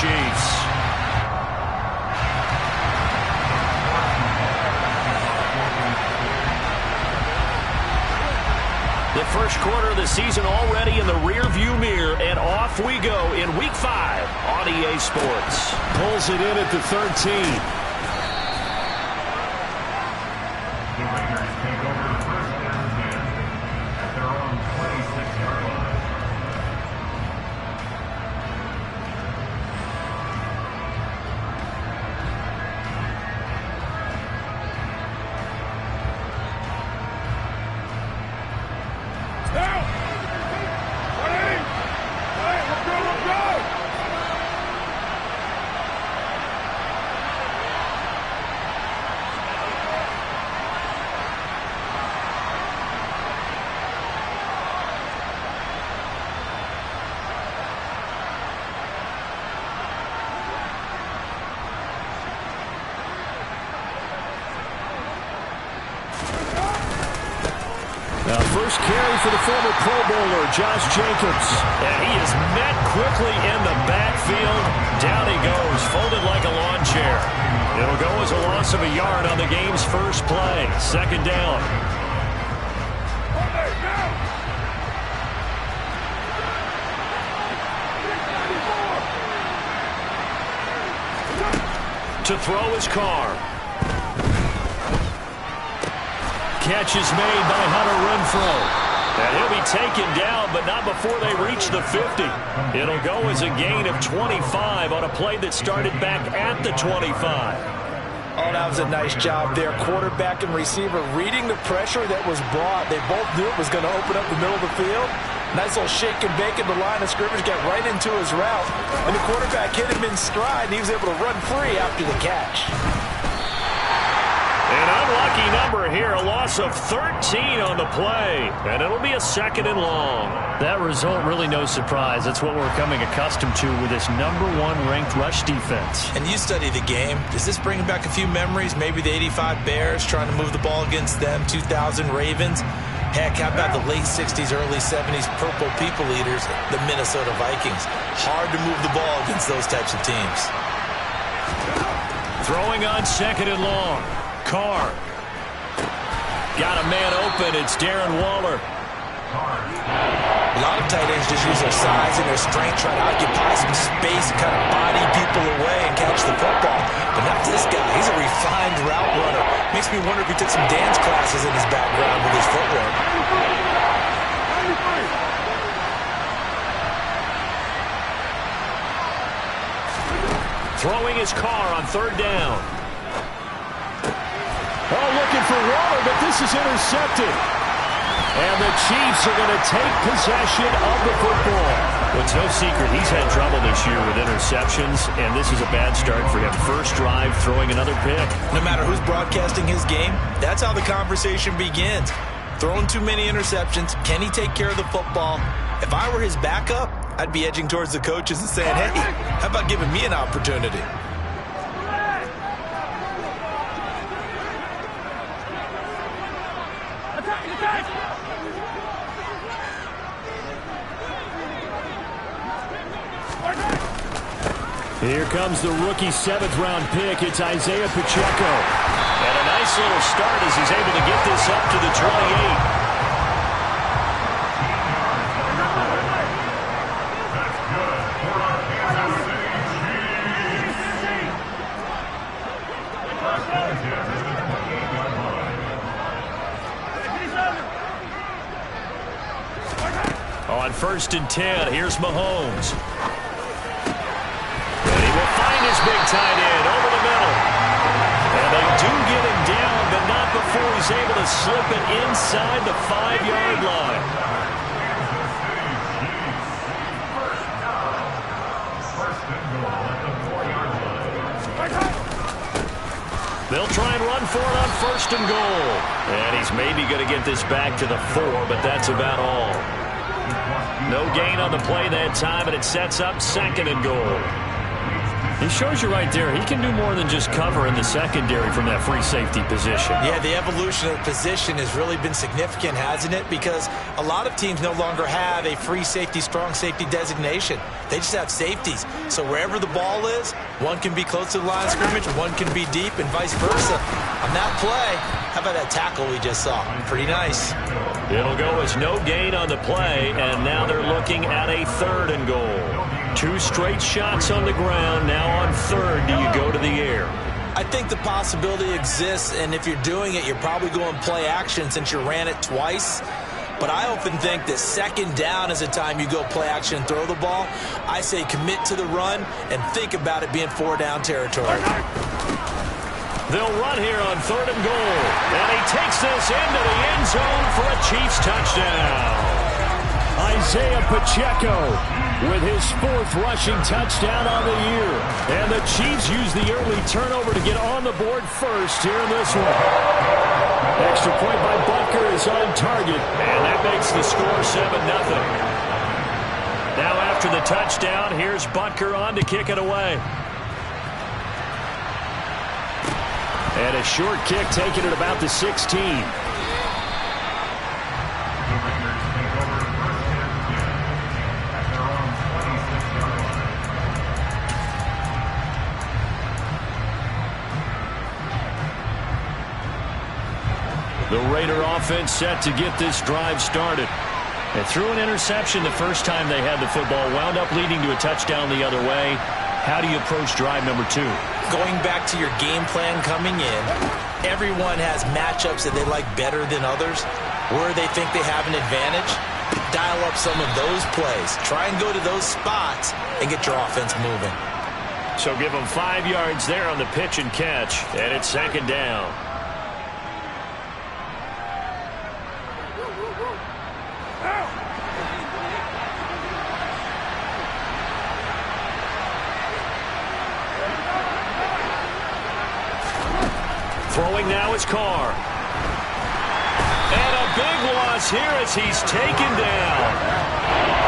Chiefs. The first quarter of the season already in the rear-view mirror, and off we go in Week 5 on EA Sports. Pulls it in at the 13. First carry for the former Pro Bowler, Josh Jacobs. And he is met quickly in the backfield. Down he goes, folded like a lawn chair. It'll go as a loss of a yard on the game's first play. Second down. To throw his Carr. Catch is made by Hunter Renfrow. And he'll be taken down, but not before they reach the 50. It'll go as a gain of 25 on a play that started back at the 25. Oh, that was a nice job there. Quarterback and receiver reading the pressure that was brought. They both knew it was going to open up the middle of the field. Nice little shake and bake at the line of scrimmage, got right into his route. And the quarterback hit him in stride, and he was able to run free after the catch. An unlucky number here, a loss of 13 on the play, and it'll be a second and long. That result really no surprise. That's what we're becoming accustomed to with this #1 ranked rush defense. And you study the game. Does this bring back a few memories? Maybe the 85 Bears trying to move the ball against them, 2000 Ravens. Heck, how about the late 60s, early 70s Purple People Eaters, the Minnesota Vikings? Hard to move the ball against those types of teams. Throwing on second and long. Carr. Got a man open. It's Darren Waller. A lot of tight ends just use their size and their strength, try to occupy some space and kind of body people away and catch the football. But not this guy. He's a refined route runner. Makes me wonder if he took some dance classes in his background with his footwork. Throwing his Carr on third down. Oh, looking for Waller, but this is intercepted. And the Chiefs are going to take possession of the football. Well, it's no secret he's had trouble this year with interceptions, and this is a bad start for him. First drive, throwing another pick. No matter who's broadcasting his game, that's how the conversation begins. Throwing too many interceptions, can he take care of the football? If I were his backup, I'd be edging towards the coaches and saying, hey, how about giving me an opportunity? Here comes the rookie 7th-round pick. It's Isaiah Pacheco. And a nice little start as he's able to get this up to the 28. On 1st and 10, here's Mahomes. And he will find his big tight end over the middle. And they do get him down, but not before he's able to slip it inside the 5-yard line. They'll try and run for it on 1st and goal. And he's maybe going to get this back to the 4, but that's about all. No gain on the play that time, and it sets up 2nd and goal. He shows you right there, he can do more than just cover in the secondary from that free safety position. Yeah, the evolution of the position has really been significant, hasn't it? Because A lot of teams no longer have a free safety, strong safety designation. They just have safeties. So wherever the ball is, one can be close to the line of scrimmage, one can be deep, and vice versa. On that play, how about that tackle we just saw? Pretty nice. It'll go as no gain on the play, and now they're looking at a 3rd and goal. 2 straight shots on the ground. Now on 3rd, do you go to the air? I think the possibility exists, and if you're doing it, you're probably going play action since you ran it twice. But I often think that 2nd down is the time you go play action and throw the ball. I say commit to the run and think about it being 4-down territory. They'll run here on 3rd and goal. And he takes this into the end zone for a Chiefs touchdown. Isaiah Pacheco with his 4th rushing touchdown on the year. And the Chiefs use the early turnover to get on the board first here in this one. Extra point by Butker is on target. And that makes the score 7-0. Now after the touchdown, here's Butker on to kick it away. And a short kick taken at about the 16. The Raider offense set to get this drive started. They threw an interception the first time they had the football, wound up leading to a touchdown the other way. How do you approach drive number 2? Going back to your game plan coming in, everyone has matchups that they like better than others. Where they think they have an advantage, dial up some of those plays. Try and go to those spots and get your offense moving. So give them 5 yards there on the pitch and catch, and it's 2nd down. Throwing now is Carr. And a big loss here as he's taken down.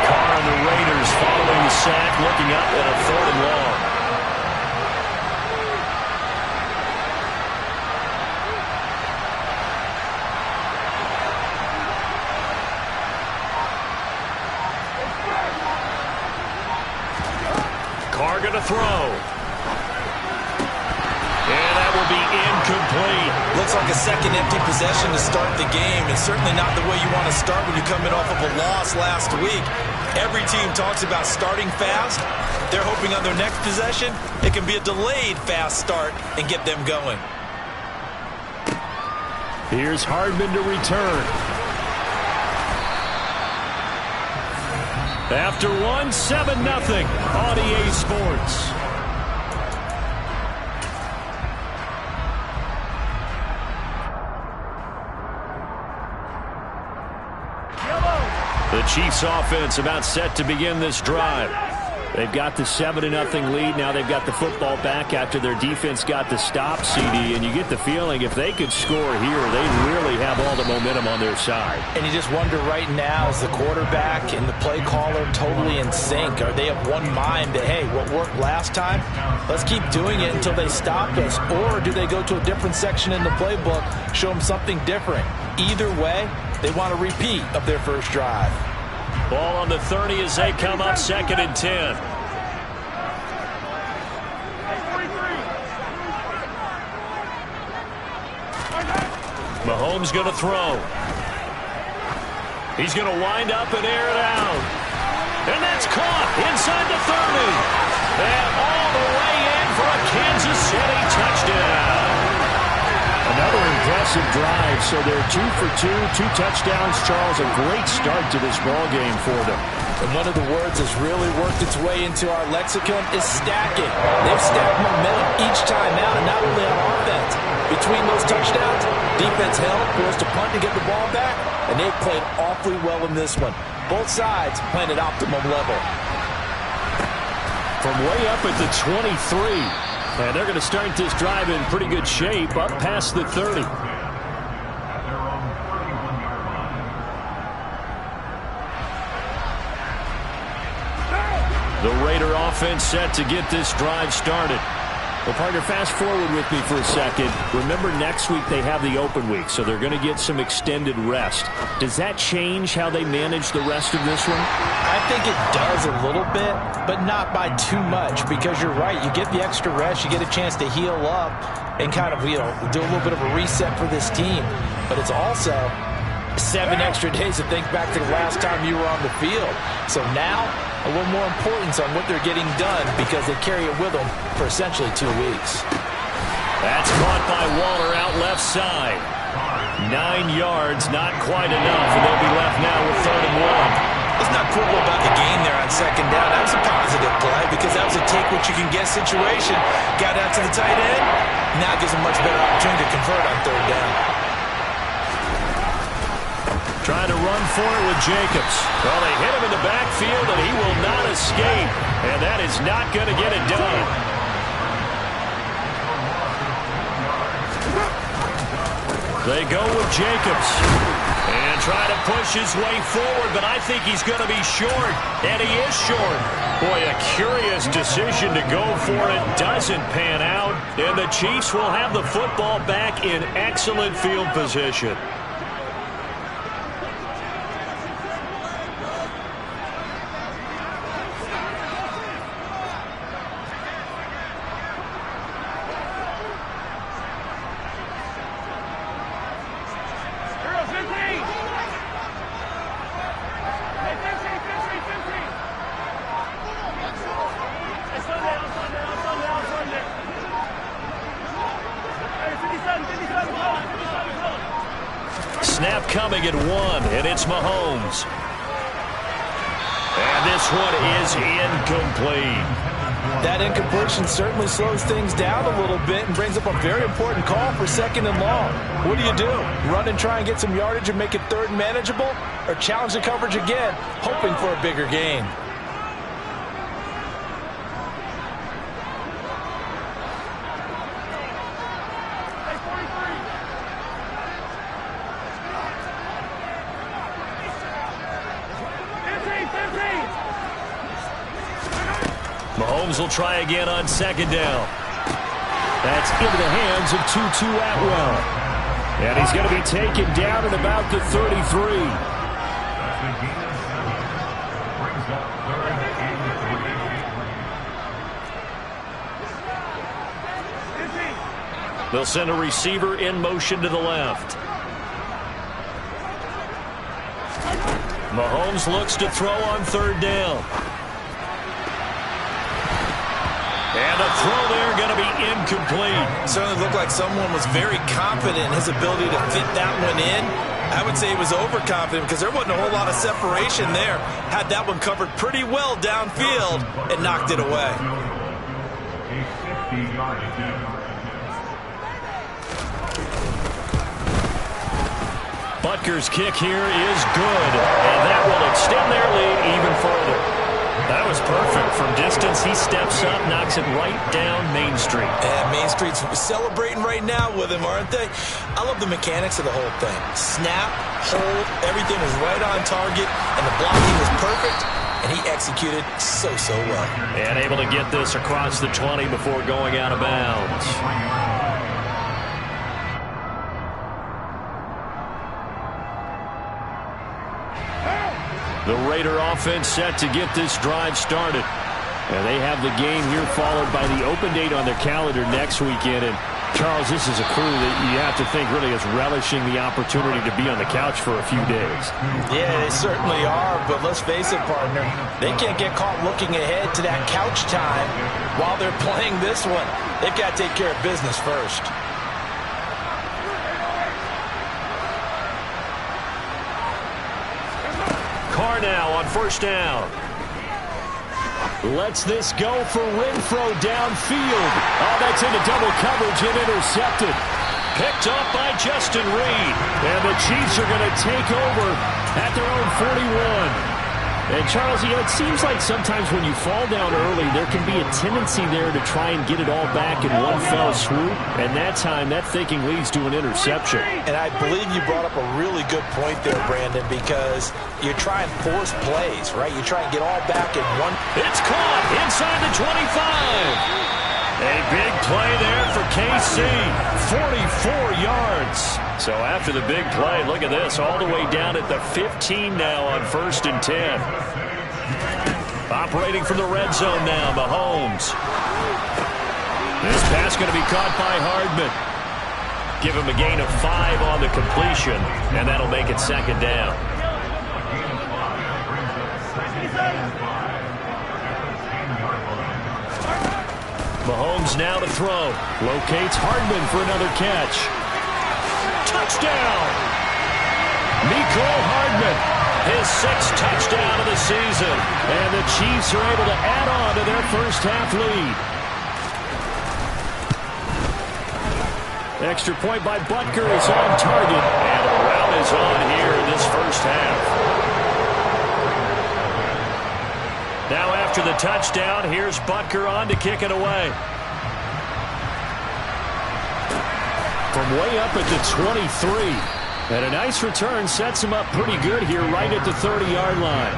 Carr and the Raiders following the sack, looking up at a 3rd and long. Carr going to throw. Be incomplete. Looks like a second empty possession to start the game, and certainly not the way you want to start when you're coming off of a loss last week. Every team talks about starting fast. They're hoping on their next possession it can be a delayed fast start and get them going. Here's Hardman to return. After 7-0 on EA Sports. The Chiefs offense about set to begin this drive. They've got the 7-0 lead. Now they've got the football back after their defense got the stop, CD. And you get the feeling if they could score here, they really have all the momentum on their side. And you just wonder right now, is the quarterback and the play caller totally in sync? Are they of one mind that, hey, what worked last time, let's keep doing it until they stop us? Or do they go to a different section in the playbook, show them something different? Either way, they want a repeat of their first drive. Ball on the 30 as they come up 2nd and 10. Mahomes going to throw. He's going to wind up and air it out. And that's caught inside the 30. And all the way in for a Kansas City touchdown. Another impressive drive, so they're 2 for 2, 2 touchdowns. Charles, a great start to this ball game for them. And one of the words that's really worked its way into our lexicon is stacking. They've stacked momentum each time out, and not only on offense. Between those touchdowns, defense held, forced to punt to get the ball back, and they've played awfully well in this one. Both sides playing at optimum level. From way up at the 23. And they're going to start this drive in pretty good shape, up past the 30. The Raider offense set to get this drive started. Well, partner, fast forward with me for a second. Remember, next week they have the open week, so they're going to get some extended rest. Does that change how they manage the rest of this one? I think it does a little bit, but not by too much, because you're right. You get the extra rest. You get a chance to heal up and kind of, do a little bit of a reset for this team. But it's also 7 extra days to think back to the last time you were on the field. So now, a little more importance on what they're getting done because they carry it with them for essentially 2 weeks. That's caught by Waller out left side. 9 yards, not quite enough, and they'll be left now with 3rd and 1. Let's not quibble about the game there on 2nd down. That was a positive play because that was a take-what-you-can-get situation. Got out to the tight end. Now it gives them much better opportunity to convert on 3rd down. Trying to run for it with Jacobs. Well, they hit him in the backfield, and he will not escape. And that is not going to get it done. They go with Jacobs. And try to push his way forward, but I think he's going to be short. And he is short. Boy, a curious decision to go for it. Doesn't pan out. And the Chiefs will have the football back in excellent field position. Snap coming at 1, and it's Mahomes. And this one is incomplete. That incompletion certainly slows things down a little bit and brings up a very important call for 2nd and long. What do? Run and try and get some yardage and make it 3rd and manageable? Or challenge the coverage again, hoping for a bigger gain? Mahomes will try again on 2nd down. That's into the hands of Tutu Atwell. And he's going to be taken down at about the 33. They'll send a receiver in motion to the left. Mahomes looks to throw on 3rd down. And a throw there going to be incomplete. Certainly looked like someone was very confident in his ability to fit that one in. I would say he was overconfident because there wasn't a whole lot of separation there. Had that one covered pretty well downfield and knocked it away. Butker's kick here is good, and that will extend their lead even further. That was perfect. From distance, he steps up, knocks it right down Main Street. And Main Street's celebrating right now with him, aren't they? I love the mechanics of the whole thing. Snap, hold, everything was right on target, and the blocking was perfect, and he executed so well. And able to get this across the 20 before going out of bounds. The Raider offense set to get this drive started. And they have the game here followed by the open date on their calendar next weekend. And, Charles, this is a crew that you have to think really is relishing the opportunity to be on the couch for a few days. Yeah, they certainly are. But let's face it, partner, they can't get caught looking ahead to that couch time while they're playing this one. They've got to take care of business first. Carr now on 1st down. Lets this go for Renfro downfield. Oh, that's into double coverage and intercepted. Picked up by Justin Reed. And the Chiefs are going to take over at their own 41. And, Charles, it seems like sometimes when you fall down early, there can be a tendency there to try and get it all back in one fell swoop. And that time, that thinking leads to an interception. And I believe you brought up a really good point there, Brandon, because you try and force plays, right? You try and get all back in one. It's caught inside the 25. A big play there for KC. 44 yards. So after the big play, look at this, all the way down at the 15 now on 1st and 10. Operating from the red zone now, Mahomes. This pass going to be caught by Hardman. Give him a gain of 5 on the completion, and that'll make it 2nd down. Mahomes now to throw. Locates Hardman for another catch. Touchdown! Mecole Hardman, his 6th touchdown of the season. And the Chiefs are able to add on to their first-half lead. Extra point by Butker is on target. And the rout is on here in this first half. Now after the touchdown, here's Butker on to kick it away. From way up at the 23. And a nice return sets him up pretty good here right at the 30-yard line.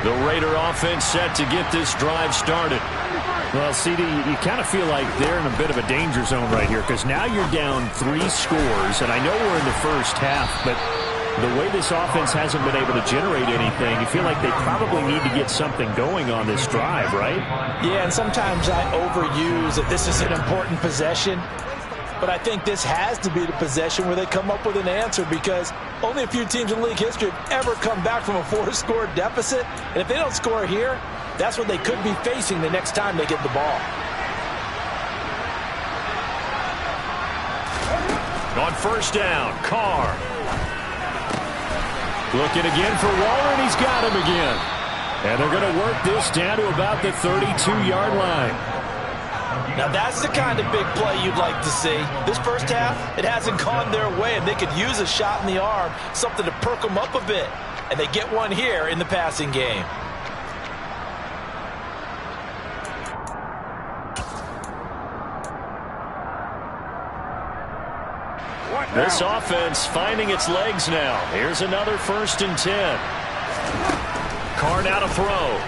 The Raider offense set to get this drive started. Well, CD, you kind of feel like they're in a bit of a danger zone right here because now you're down 3 scores, and I know we're in the first half, but the way this offense hasn't been able to generate anything, you feel like they probably need to get something going on this drive, right? Yeah, and sometimes I overuse that this is an important possession, but I think this has to be the possession where they come up with an answer because only a few teams in league history have ever come back from a 4-score deficit, and if they don't score here, that's what they could be facing the next time they get the ball. On 1st down, Carr. Looking again for Waller, and he's got him again. And they're going to work this down to about the 32-yard line. Now that's the kind of big play you'd like to see. This first half, it hasn't gone their way, and they could use a shot in the arm, something to perk them up a bit. And they get one here in the passing game. This offense finding its legs now. Here's another 1st and 10. Carr now to throw.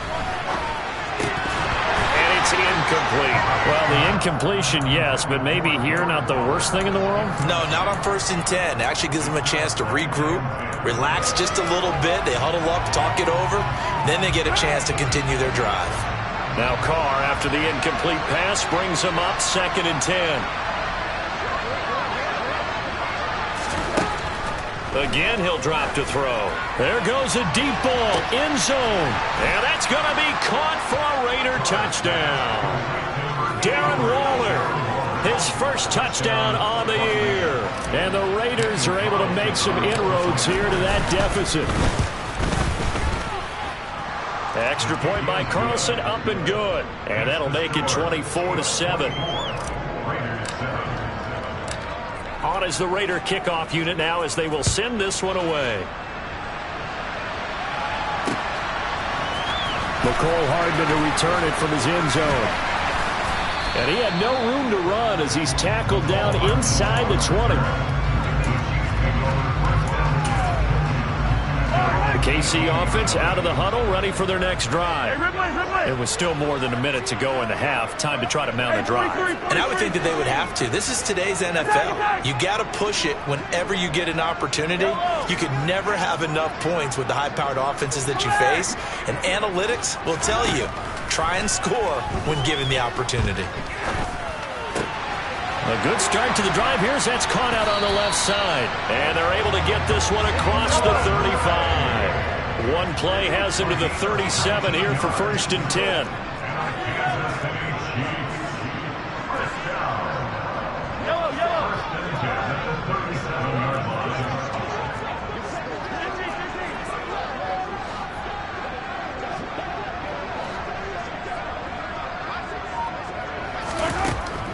And it's incomplete. Well, the incompletion, yes, but maybe here not the worst thing in the world? No, not on 1st and 10. It actually gives them a chance to regroup, relax just a little bit. They huddle up, talk it over. Then they get a chance to continue their drive. Now Carr, after the incomplete pass, brings them up 2nd and 10. Again, he'll drop to throw. There goes a deep ball, end zone. And that's going to be caught for a Raider touchdown. Darren Waller, his 1st touchdown on the year. And the Raiders are able to make some inroads here to that deficit. Extra point by Carlson, up and good. And that'll make it 24-7. On is the Raider kickoff unit now as they will send this one away. Mecole Hardman to return it from his end zone. And he had no room to run as he's tackled down inside the 20. The KC offense out of the huddle, ready for their next drive. It was still more than a minute to go in the half. Time to try to mount a drive. And I would think that they would have to. This is today's NFL. You got to push it whenever you get an opportunity. You could never have enough points with the high-powered offenses that you face. And analytics will tell you, try and score when given the opportunity. A good start to the drive here as that's caught out on the left side. And they're able to get this one across the 35. One play has them to the 37 here for 1st and 10.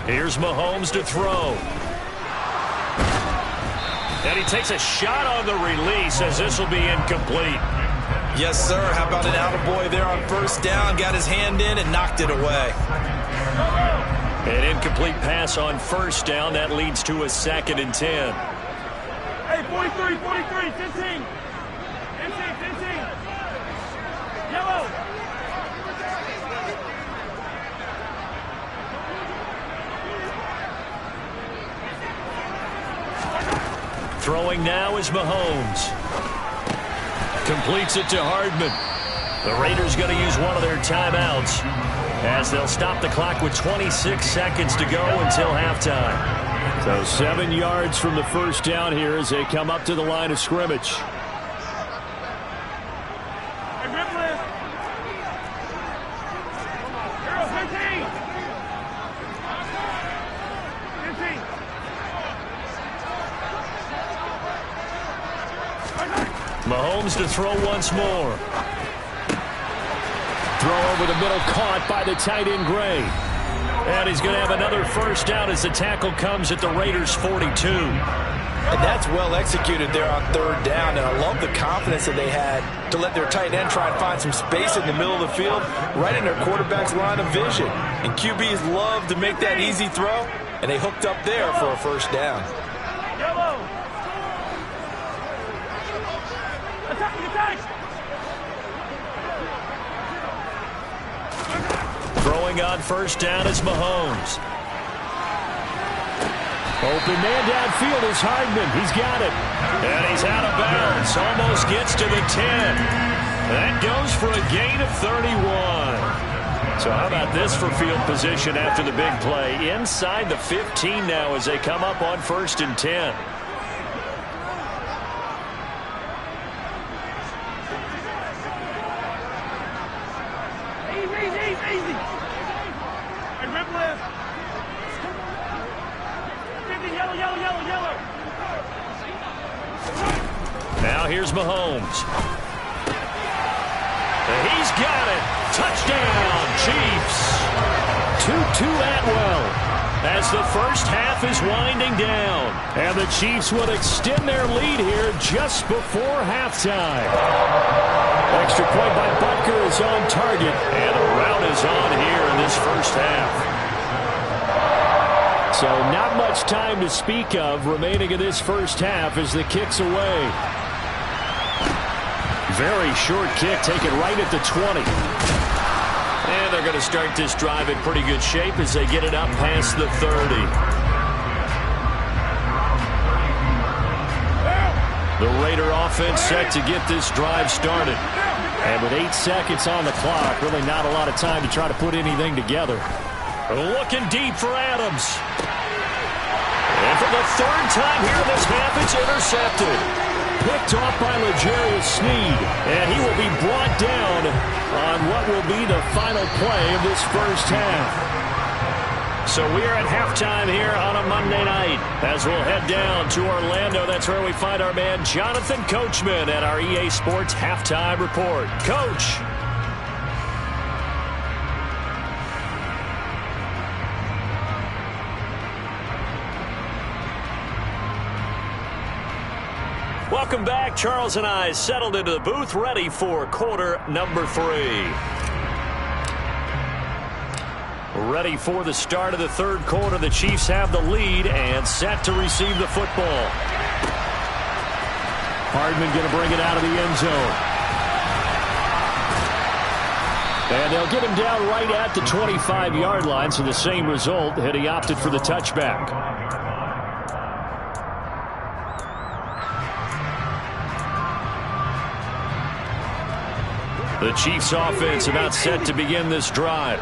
Here's Mahomes to throw. And he takes a shot on the release as this will be incomplete. Yes, sir. How about an attaboy there on 1st down? Got his hand in and knocked it away. An incomplete pass on first down. That leads to a 2nd and 10. Hey, 43, 43, 15. 15. Yellow. Throwing now is Mahomes. Completes it to Hardman. The Raiders going to use one of their timeouts as they'll stop the clock with 26 seconds to go until halftime. So 7 yards from the first down here as they come up to the line of scrimmage. Mahomes to throw once more. Throw over the middle, caught by the tight end Gray. And he's going to have another first down as the tackle comes at the Raiders' 42. And that's well executed there on 3rd down. And I love the confidence that they had to let their tight end try and find some space in the middle of the field, right in their quarterback's line of vision. And QBs love to make that easy throw, and they hooked up there for a first down. Throwing on first down is Mahomes. Open man downfield is Hardman. He's got it. And he's out of bounds. Almost gets to the 10. That goes for a gain of 31. So how about this for field position after the big play? Inside the 15 now as they come up on 1st and 10. Easy. Hey, rip left. 50, yellow. Now here's Mahomes. He's got it. Touchdown, Chiefs. 2-2 Atwell. As the first half is winding down. And the Chiefs will extend their lead here just before halftime. Extra point by Butker is on target. And a rout is on here in this first half. So not much time to speak of remaining in this first half as the kick's away. Very short kick taken right at the 20. And they're going to start this drive in pretty good shape as they get it up past the 30. The Raider offense set to get this drive started. And with 8 seconds on the clock, really not a lot of time to try to put anything together. Looking deep for Adams. And for the 3rd time here in this half, it's intercepted. Picked off by L'Jarius Sneed. And he will be brought down on what will be the final play of this first half. So we are at halftime here on a Monday night as we'll head down to Orlando. That's where we find our man Jonathan Coachman at our EA Sports Halftime Report. Coach. Welcome back. Charles and I settled into the booth ready for quarter number 3. Ready for the start of the 3rd quarter. The Chiefs have the lead and set to receive the football. Hardman going to bring it out of the end zone. And they'll get him down right at the 25-yard line, so the same result had he opted for the touchback. The Chiefs offense about set to begin this drive.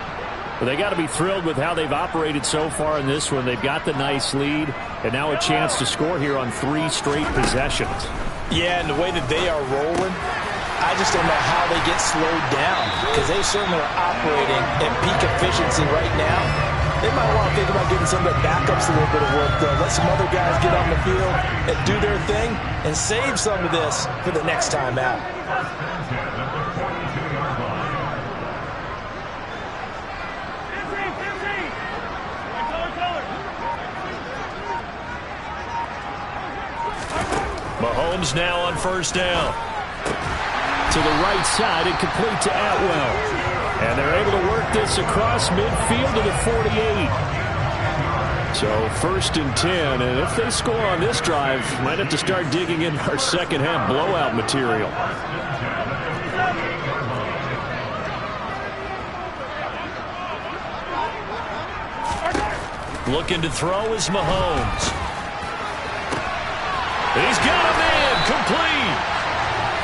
Well, they got to be thrilled with how they've operated so far in this one. They've got the nice lead, and now a chance to score here on 3 straight possessions. Yeah, and the way that they are rolling, I just don't know how they get slowed down, because they certainly are operating at peak efficiency right now. They might want to think about getting some of their backups a little bit of work, though. Let some other guys get on the field and do their thing and save some of this for the next time out. Mahomes now on first down. To the right side and complete to Atwell. And they're able to work this across midfield to the 48. So 1st and 10, and if they score on this drive, might have to start digging in our second half blowout material. Looking to throw is Mahomes. He's got him in, complete.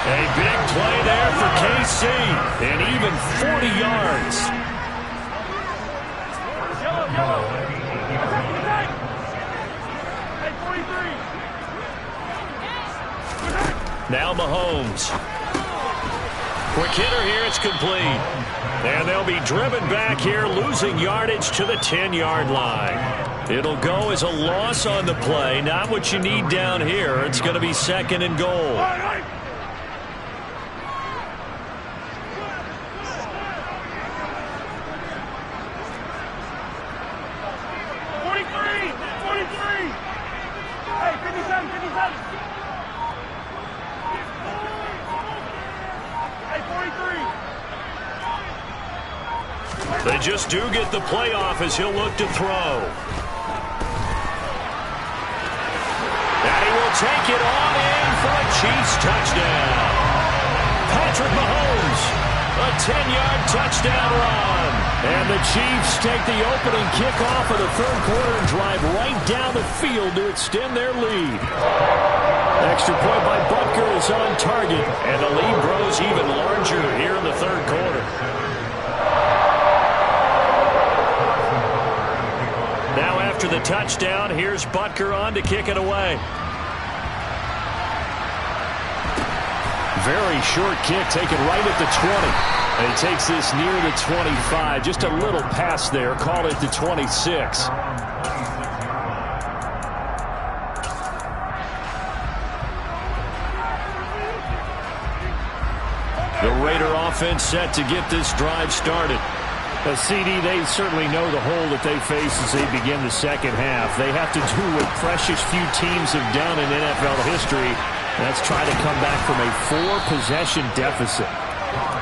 A big play there for KC, and even 40 yards. Now Mahomes. Quick hitter here, it's complete. And they'll be driven back here, losing yardage to the 10-yard line. It'll go as a loss on the play, not what you need down here. It's going to be 2nd and goal. They just do get the playoff as he'll look to throw. And he will take it on in for a Chiefs touchdown. Patrick Mahomes, a 10-yard touchdown run. And the Chiefs take the opening kickoff of the 3rd quarter and drive right down the field to extend their lead. Extra point by Butker is on target, and the lead grows even larger here in the 3rd quarter. Now after the touchdown, here's Butker on to kick it away. Very short kick taken right at the 20. And he takes this near the 25. Just a little pass there. Call it the 26. The Raider offense set to get this drive started. CD, they certainly know the hole that they face as they begin the second half. They have to do what precious few teams have done in NFL history. That's try to come back from a 4-possession deficit.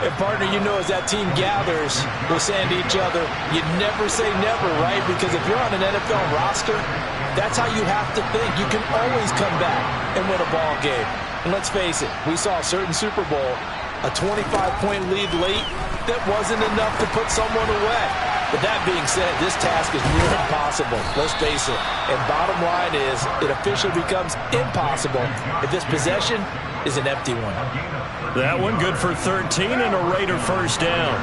And partner, you know, as that team gathers, we're saying to each other, you never say never, right? Because if you're on an NFL roster, that's how you have to think. You can always come back and win a ball game. And let's face it, we saw a certain Super Bowl, a 25-point lead late, that wasn't enough to put someone away. But that being said, this task is near impossible. Let's face it. And bottom line is, it officially becomes impossible if this possession is an empty one. That one good for 13 and a Raider first down.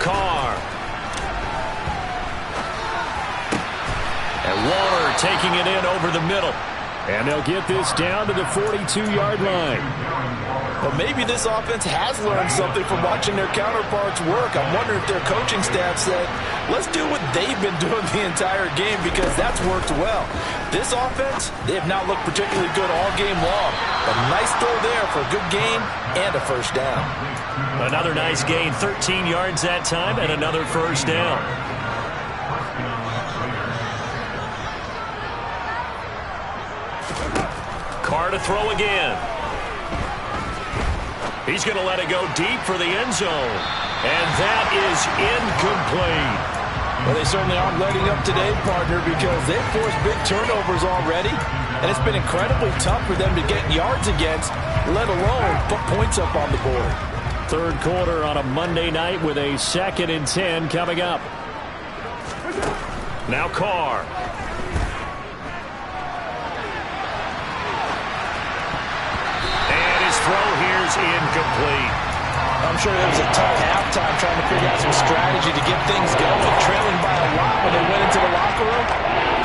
Carr. And Waller taking it in over the middle. And they'll get this down to the 42-yard line. Well, maybe this offense has learned something from watching their counterparts work. I'm wondering if their coaching staff said, let's do what they've been doing the entire game because that's worked well. This offense, they have not looked particularly good all game long. A nice throw there for a good gain and a first down. Another nice gain, 13 yards that time, and another first down. Carr to throw again. He's going to let it go deep for the end zone. And that is incomplete. Well, they certainly aren't letting up today, partner, because they've forced big turnovers already. And it's been incredibly tough for them to get yards against, let alone put points up on the board. 3rd quarter on a Monday night with a 2nd and 10 coming up. Now Carr. Throw here's incomplete. I'm sure it was a tough halftime trying to figure out some strategy to get things going, trailing by a lot when they went into the locker room.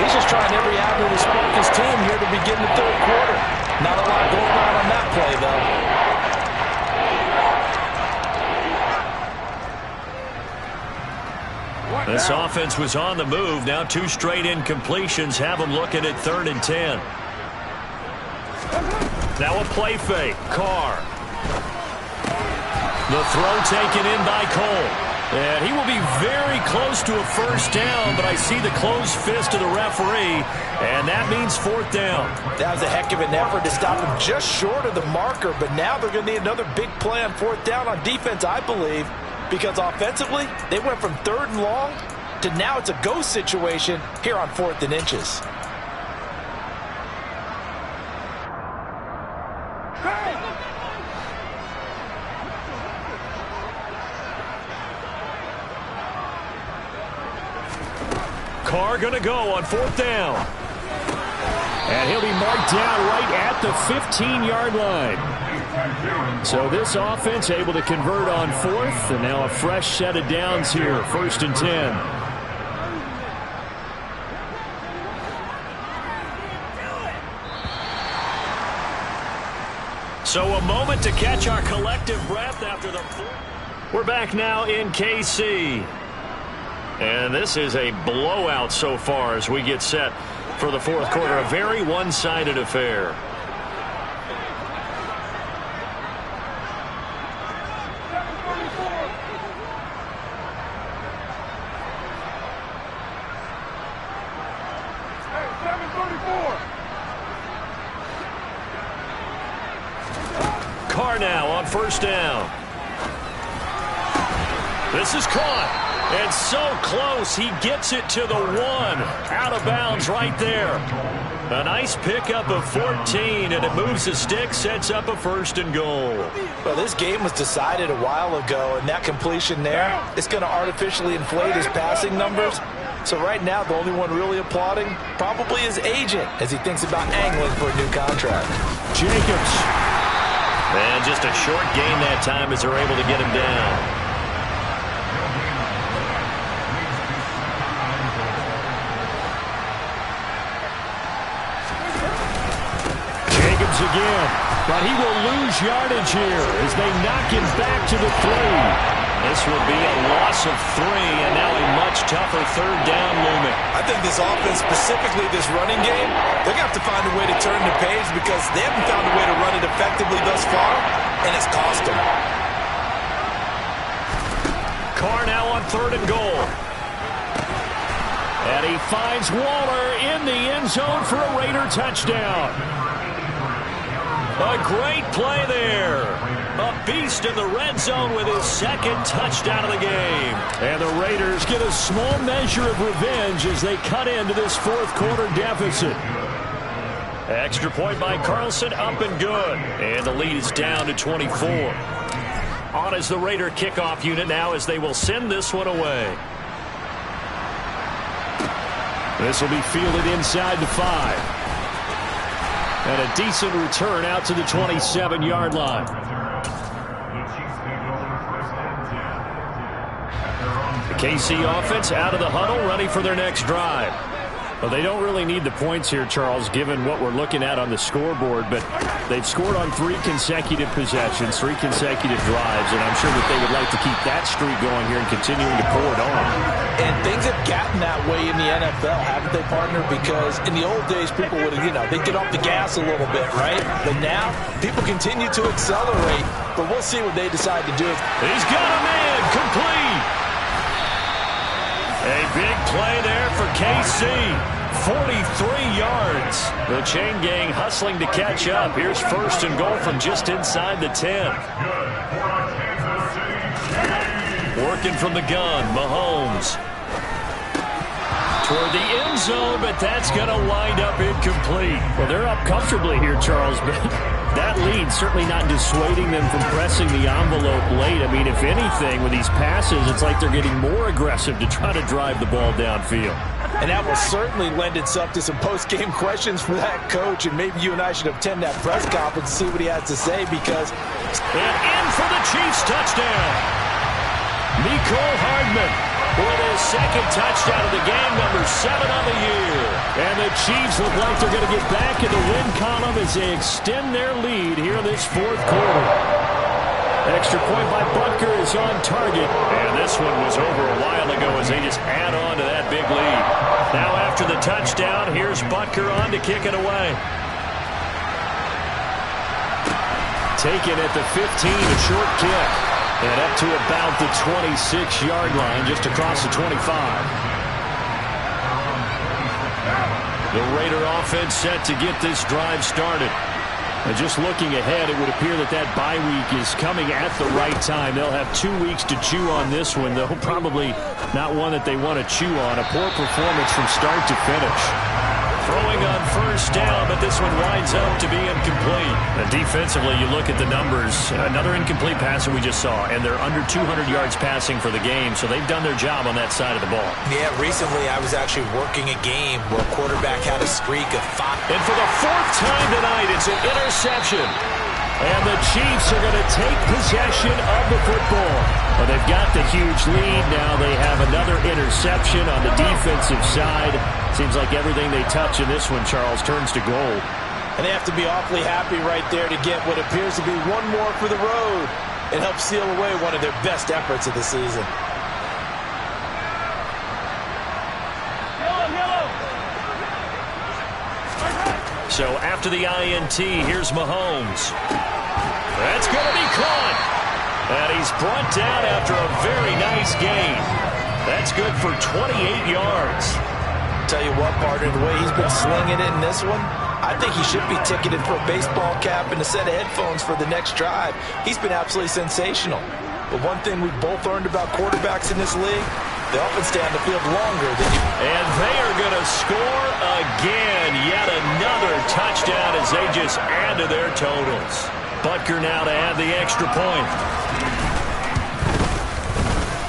He's just trying every avenue to spark his team here to begin the 3rd quarter. Not a lot going on that play, though. This offense was on the move. Now 2 straight incompletions have them looking at 3rd and 10. Now a play fake. Carr. The throw taken in by Cole. And he will be very close to a first down, but I see the closed fist of the referee, and that means 4th down. That was a heck of an effort to stop him just short of the marker, but now they're going to need another big play on 4th down on defense, I believe. because offensively, they went from 3rd and long to now it's a go situation here on 4th and inches. Carr going to go on 4th down. And he'll be marked down right at the 15-yard line. So this offense able to convert on 4th, and now a fresh set of downs here, 1st and 10. So a moment to catch our collective breath after the... We're back now in KC. And this is a blowout so far as we get set for the 4th quarter. A very one-sided affair. Carr now on 1st down. This is caught. And so close, he gets it to the 1. Out of bounds right there. A nice pickup of 14, and it moves the stick, sets up a 1st and goal. Well, this game was decided a while ago, and that completion there is going to artificially inflate his passing numbers. So right now, the only one really applauding probably his agent as he thinks about angling for a new contract. Jacobs. And just a short gain that time as they're able to get him down. Again, but he will lose yardage here as they knock him back to the 3. This would be a loss of 3, and now a much tougher 3rd down looming. I think this offense, specifically this running game, they're going to have to find a way to turn the page because they haven't found a way to run it effectively thus far, and it's cost them. Carr now on 3rd and goal. And he finds Waller in the end zone for a Raider touchdown. A great play there. A beast in the red zone with his 2nd touchdown of the game. And the Raiders get a small measure of revenge as they cut into this 4th quarter deficit. Extra point by Carlson, up and good. And the lead is down to 24. On as the Raider kickoff unit now as they will send this one away. This will be fielded inside the 5. And a decent return out to the 27-yard line. The KC offense out of the huddle, ready for their next drive. Well, they don't really need the points here, Charles, given what we're looking at on the scoreboard, but they've scored on 3 consecutive possessions, 3 consecutive drives, and I'm sure that they would like to keep that streak going here and continuing to pour it on. And things have gotten that way in the NFL, haven't they, partner? Because in the old days, people would, they'd get off the gas a little bit, right? But now, people continue to accelerate, but we'll see what they decide to do. He's got a man, complete. A big play there for KC. 43 yards. The chain gang hustling to catch up. Here's 1st and goal from just inside the 10. Working from the gun, Mahomes. Toward the end zone, but that's going to wind up incomplete. Well, they're up comfortably here, Charles, but that lead certainly not dissuading them from pressing the envelope late. I mean, if anything, with these passes, it's like they're getting more aggressive to try to drive the ball downfield. And that will certainly lend itself to some post-game questions for that coach, and maybe you and I should attend that press conference and see what he has to say because... And in for the Chiefs touchdown. Mecole Hardman with his 2nd touchdown of the game, number 7 on the year. And the Chiefs look like they're going to get back in the win column as they extend their lead here in this 4th quarter. Extra point by Butker is on target. And this one was over a while ago as they just add on to that big lead. Now after the touchdown, here's Butker on to kick it away. Taken at the 15, a short kick. And up to about the 26-yard line, just across the 25. The Raider offense set to get this drive started. And just looking ahead, it would appear that that bye week is coming at the right time. They'll have 2 weeks to chew on this one, though probably not one that they want to chew on. A poor performance from start to finish. Throwing on first down, but this one winds up to be incomplete. And defensively, you look at the numbers. Another incomplete pass that we just saw, and they're under 200 yards passing for the game, so they've done their job on that side of the ball. Yeah, recently I was actually working a game where a quarterback had a streak of 5. And for the 4th time tonight, it's an interception. And the Chiefs are going to take possession of the football. Well, they've got the huge lead. Now they have another interception on the defensive side. Seems like everything they touch in this one, Charles, turns to gold. And they have to be awfully happy right there to get what appears to be one more for the road. It helps seal away one of their best efforts of the season. So after the INT, here's Mahomes. That's going to be caught. And he's brought down after a very nice gain. That's good for 28 yards. Tell you what, partner, the way he's been slinging it in this one, I think he should be ticketed for a baseball cap and a set of headphones for the next drive. He's been absolutely sensational. But one thing we've both learned about quarterbacks in this league, they often stay on the field longer than you. And they are going to score again. Yet another touchdown as they just add to their totals. Butker now to add the extra point.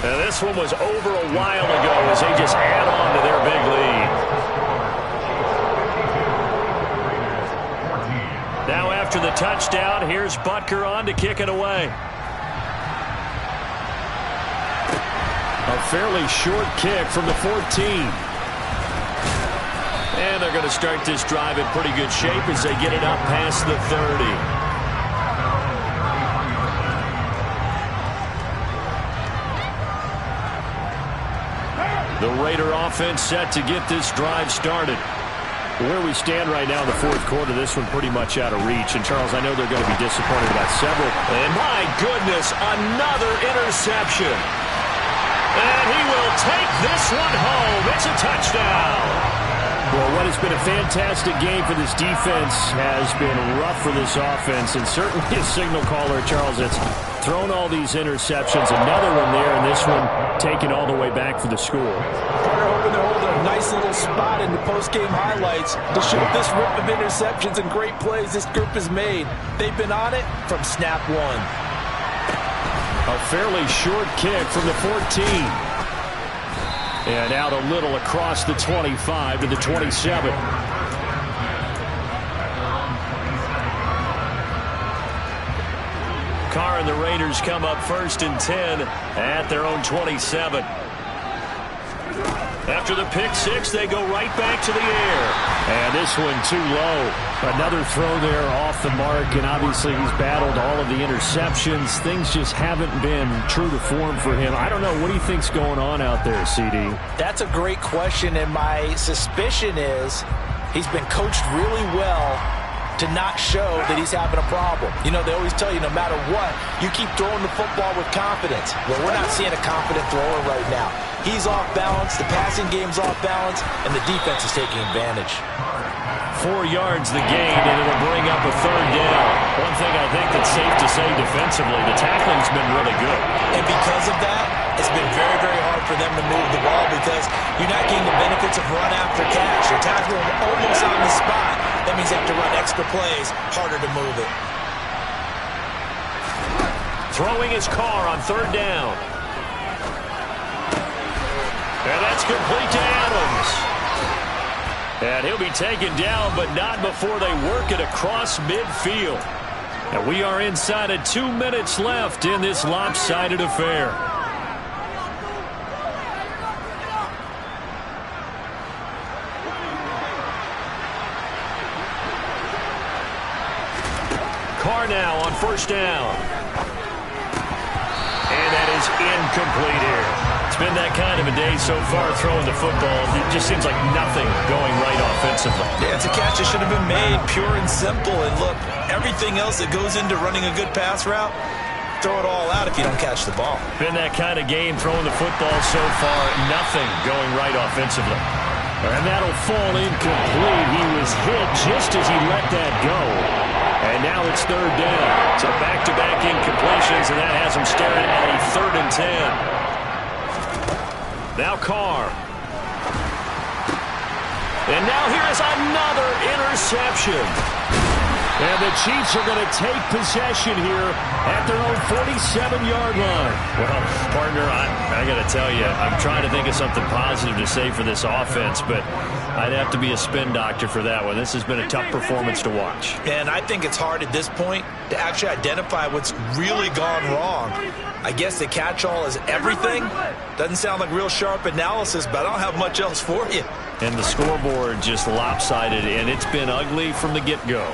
Now this one was over a while ago as they just add on to their big lead. Now after the touchdown, here's Butker on to kick it away. A fairly short kick from the 14. And they're going to start this drive in pretty good shape as they get it up past the 30. The Raider offense set to get this drive started. Where we stand right now in the 4th quarter, this one pretty much out of reach. And, Charles, I know they're going to be disappointed about several. And, my goodness, another interception. And he will take this one home. It's a touchdown. Well, what has been a fantastic game for this defense has been rough for this offense. And certainly a signal caller, Charles, that's thrown all these interceptions. Another one there, and this one taken all the way back for the score. They're hoping they're holding a nice little spot in the post-game highlights to show this rip of interceptions and great plays this group has made. They've been on it from snap one. A fairly short kick from the 14. And out a little across the 25 to the 27. Carr and the Raiders come up 1st and 10 at their own 27. After the pick six, they go right back to the air. And this one too low. Another throw there off the mark, and obviously he's battled all of the interceptions. Things just haven't been true to form for him. I don't know. What do you think's going on out there, CD? That's a great question, and my suspicion is he's been coached really well to not show that he's having a problem. You know, they always tell you no matter what, you keep throwing the football with confidence. Well, we're not seeing a confident thrower right now. He's off balance, the passing game's off balance, and the defense is taking advantage. 4 yards the gain, and it'll bring up a 3rd down. One thing I think that's safe to say defensively, the tackling's been really good. And because of that, it's been very, very hard for them to move the ball because you're not getting the benefits of run after catch. You're tackling them almost on the spot. That means they have to run extra plays, harder to move it. Throwing his Carr on 3rd down. And that's complete to Adams. And he'll be taken down, but not before they work it across midfield. And we are inside of 2 minutes left in this lopsided affair. Carr now on 1st down. And that is incomplete here. It's been that kind of a day so far throwing the football. It just seems like nothing going right offensively. Yeah, it's a catch that should have been made, pure and simple. And look, everything else that goes into running a good pass route, throw it all out if you don't catch the ball. Been that kind of game throwing the football so far, nothing going right offensively. And that'll fall incomplete. He was hit just as he let that go. And now it's third down. So back-to-back incompletions, and that has him staring at a 3rd and 10. Now Carr. And now here is another interception. And the Chiefs are going to take possession here at their own 47-yard line. Well, partner, I got to tell you, I'm trying to think of something positive to say for this offense, but I'd have to be a spin doctor for that one. This has been a tough performance to watch. And I think it's hard at this point to actually identify what's really gone wrong. I guess the catch-all is everything. Doesn't sound like real sharp analysis, but I don't have much else for you. And the scoreboard just lopsided, and it's been ugly from the get-go.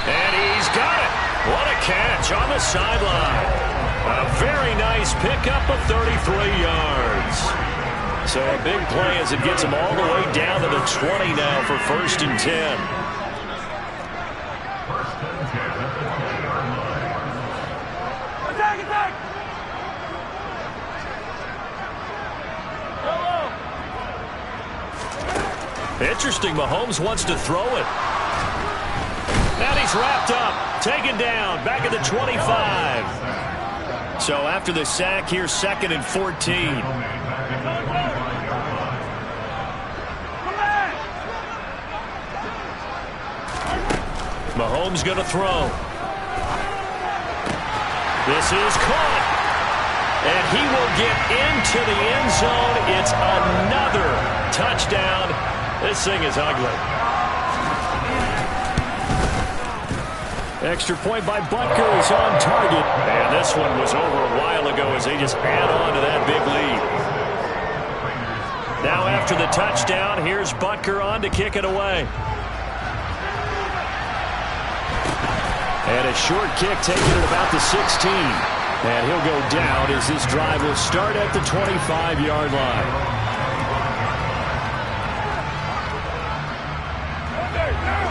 And he's got it. What a catch on the sideline. A very nice pickup of 33 yards. So a big play as it gets him all the way down to the 20 now for 1st and 10. Attack, attack! Interesting, Mahomes wants to throw it. And he's wrapped up, taken down, back at the 25. So after the sack here, 2nd and 14. Mahomes going to throw. This is caught. And he will get into the end zone. It's another touchdown. This thing is ugly. Extra point by Butker is on target. And this one was over a while ago as they just add on to that big lead. Now after the touchdown, here's Butker on to kick it away. And a short kick taken at about the 16. And he'll go down as this drive will start at the 25-yard line.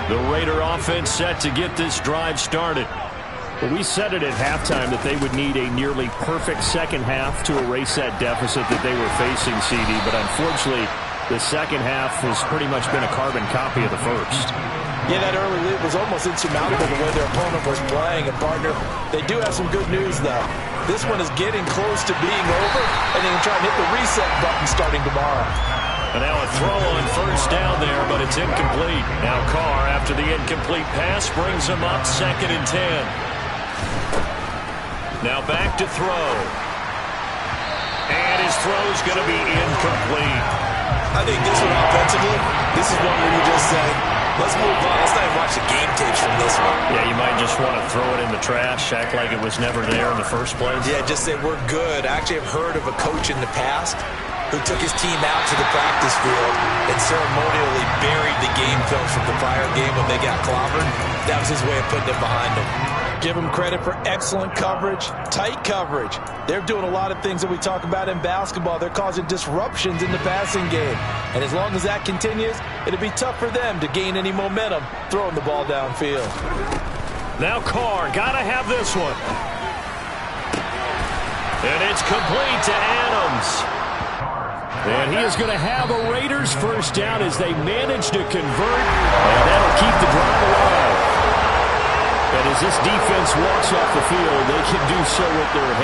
The Raider offense set to get this drive started. Well, we said it at halftime that they would need a nearly perfect second half to erase that deficit that they were facing, CD. But unfortunately, the second half has pretty much been a carbon copy of the first. Yeah, that early lead was almost insurmountable the way their opponent was playing. And, partner, they do have some good news, though. This one is getting close to being over, and they can try and hit the reset button starting tomorrow. And now a throw on 1st down there, but it's incomplete. Now Carr, after the incomplete pass, brings him up 2nd and 10. Now back to throw. And his throw's going to be incomplete. I think this one offensively, this is one where you just say, let's move on. Let's not even watch the game tapes from this one. Yeah, you might just want to throw it in the trash, act like it was never there in the first place. Yeah, just say we're good. I actually have heard of a coach in the past who took his team out to the practice field and ceremonially buried the game film from the prior game when they got clobbered. That was his way of putting it behind them. Give them credit for excellent coverage, tight coverage. They're doing a lot of things that we talk about in basketball. They're causing disruptions in the passing game. And as long as that continues, it'll be tough for them to gain any momentum throwing the ball downfield. Now Carr, gotta have this one. And it's complete to Adams. And he is going to have a Raiders first down as they manage to convert. And that'll keep the drive alive. And as this defense walks off the field, they can do so with their head.